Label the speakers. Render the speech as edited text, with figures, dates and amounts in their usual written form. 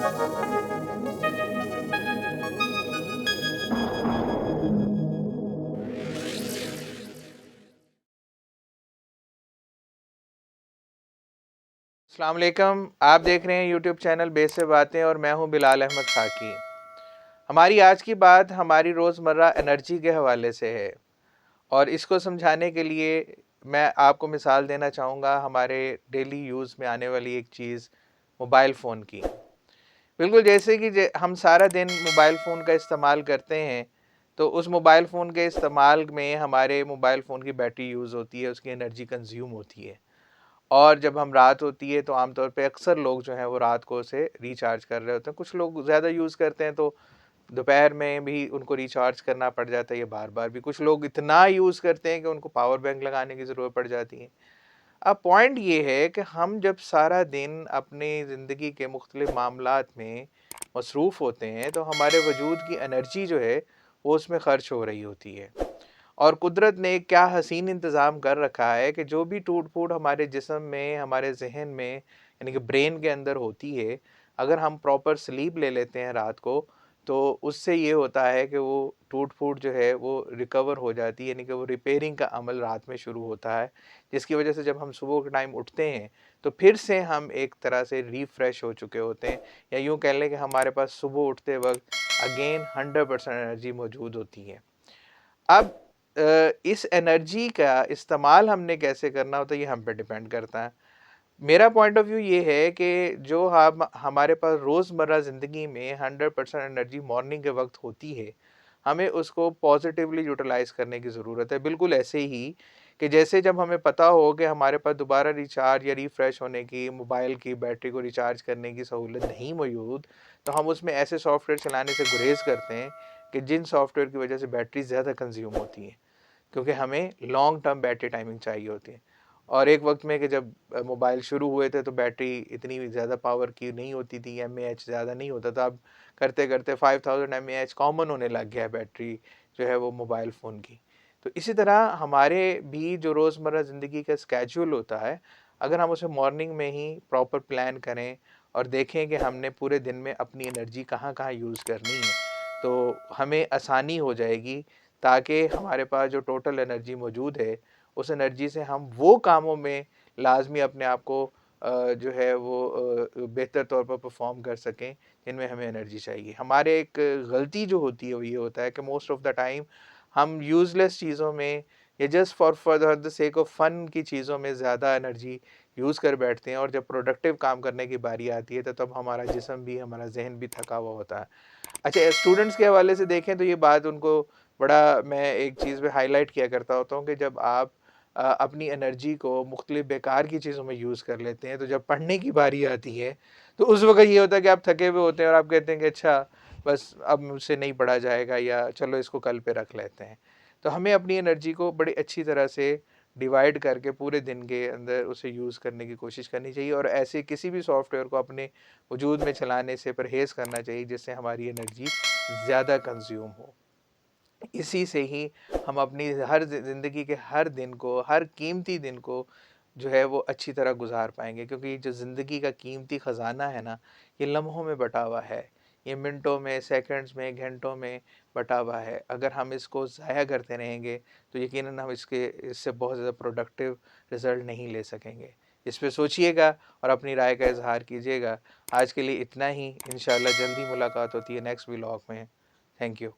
Speaker 1: अस्सलाम वालेकुम। आप देख रहे हैं यूट्यूब चैनल बेस से बातें और मैं हूं बिलाल अहमद खाकी। हमारी आज की बात हमारी रोज़मर्रा एनर्जी के हवाले से है और इसको समझाने के लिए मैं आपको मिसाल देना चाहूँगा हमारे डेली यूज़ में आने वाली एक चीज़ मोबाइल फ़ोन की। बिल्कुल जैसे कि हम सारा दिन मोबाइल फ़ोन का इस्तेमाल करते हैं, तो उस मोबाइल फ़ोन के इस्तेमाल में हमारे मोबाइल फ़ोन की बैटरी यूज़ होती है, उसकी एनर्जी कंज्यूम होती है। और जब हम रात होती है तो आमतौर पे अक्सर लोग जो हैं वो रात को उसे रिचार्ज कर रहे होते हैं। कुछ लोग ज़्यादा यूज़ करते हैं तो दोपहर में भी उनको रिचार्ज करना पड़ जाता है या बार-बार भी। कुछ लोग इतना यूज़ करते हैं कि उनको पावर बैंक लगाने की ज़रूरत पड़ जाती है। अब पॉइंट ये है कि हम जब सारा दिन अपनी ज़िंदगी के मुख्तलिफ मामलात में मसरूफ़ होते हैं तो हमारे वजूद की एनर्जी जो है वो उसमें ख़र्च हो रही होती है। और कुदरत ने क्या हसीन इंतज़ाम कर रखा है कि जो भी टूट-फूट हमारे जिस्म में, हमारे ज़हन में यानी कि ब्रेन के अंदर होती है, अगर हम प्रॉपर स्लीप ले लेते हैं रात को, तो उससे ये होता है कि वो टूट-फूट जो है वो रिकवर हो जाती है, यानी कि वो रिपेयरिंग का अमल रात में शुरू होता है। जिसकी वजह से जब हम सुबह के टाइम उठते हैं, तो फिर से हम एक तरह से रिफ्रेश हो चुके होते हैं, या यूँ कह लें कि हमारे पास सुबह उठते वक़्त अगेन 100% एनर्जी मौजूद होती है। अब इस एनर्जी का इस्तेमाल हमने कैसे करना होता है ये हम पे डिपेंड करता है। मेरा पॉइंट ऑफ व्यू ये है कि जो हम हमारे पास रोज़मर्रा ज़िंदगी में 100% एनर्जी मॉर्निंग के वक़्त होती है, हमें उसको पॉज़िटिवली यूटिलाइज़ करने की ज़रूरत है। बिल्कुल ऐसे ही कि जैसे जब हमें पता हो कि हमारे पास दोबारा रिचार्ज या रिफ्रेश होने की, मोबाइल की बैटरी को रिचार्ज करने की सहूलत नहीं मौजूद, तो हम उसमें ऐसे सॉफ्टवेयर चलाने से गुरेज़ करते हैं कि जिन सॉफ्टवेयर की वजह से बैटरी ज़्यादा कंज़्यूम होती है। क्योंकि हमें लॉन्ग टर्म बैटरी टाइमिंग चाहिए होती है। और एक वक़्त में कि जब मोबाइल शुरू हुए थे तो बैटरी इतनी ज़्यादा पावर की नहीं होती थी, एमएएच ज़्यादा नहीं होता था। अब करते-करते 5000 एमएएच कॉमन होने लग गया है बैटरी जो है वो मोबाइल फ़ोन की। तो इसी तरह हमारे भी जो रोज़मर्रा ज़िंदगी का स्केड्यूल होता है, अगर हम उसे मॉर्निंग में ही प्रॉपर प्लान करें और देखें कि हमने पूरे दिन में अपनी एनर्जी कहाँ-कहाँ यूज़ करनी है, तो हमें आसानी हो जाएगी, ताकि हमारे पास जो टोटल एनर्जी मौजूद है, उस एनर्जी से हम वो कामों में लाज़मी अपने आप को जो है वो बेहतर तौर पर परफ़ॉर्म कर सकें, जिनमें हमें एनर्जी चाहिए। हमारे एक गलती जो होती है वो ये होता है कि मोस्ट ऑफ़ द टाइम हम यूज़लेस चीज़ों में या just for the sake of fun की चीज़ों में ज़्यादा एनर्जी यूज़ कर बैठते हैं, और जब प्रोडक्टिव काम करने की बारी आती है तो तब हमारा जिस्म भी, हमारा ज़हन भी थका हुआ होता है। अच्छा, स्टूडेंट्स के हवाले से देखें तो ये बात उनको बड़ा मैं एक चीज़ पे हाइलाइट किया करता होता हूँ कि जब आप अपनी एनर्जी को मुख्तलिफ बेकार की चीज़ों में यूज़ कर लेते हैं, तो जब पढ़ने की बारी आती है, तो उस वक़्त ये होता है कि आप थके हुए होते हैं और आप कहते हैं कि अच्छा, बस अब मुझसे नहीं पढ़ा जाएगा, या चलो इसको कल पे रख लेते हैं। तो हमें अपनी एनर्जी को बड़ी अच्छी तरह से डिवाइड करके पूरे दिन के अंदर उसे यूज़ करने की कोशिश करनी चाहिए, और ऐसे किसी भी सॉफ्टवेयर को अपने वजूद में चलाने से परहेज़ करना चाहिए जिससे हमारी एनर्जी ज़्यादा कंज़्यूम हो। इसी से ही हम अपनी हर ज़िंदगी के हर दिन को, हर कीमती दिन को जो है वो अच्छी तरह गुज़ार पाएँगे, क्योंकि जो ज़िंदगी का कीमती ख़ज़ाना है ना, ये लम्हों में बँटा हुआ है। ये मिनटों में, सेकंड्स में, घंटों में बँटा हुआ है। अगर हम इसको ज़ाया करते रहेंगे तो यकीनन हम इससे बहुत ज़्यादा प्रोडक्टिव रिज़ल्ट नहीं ले सकेंगे। इस पे सोचिएगा और अपनी राय का इज़हार कीजिएगा। आज के लिए इतना ही, इंशाअल्लाह जल्दी मुलाकात होती है नेक्स्ट व्लॉग में। Thank you.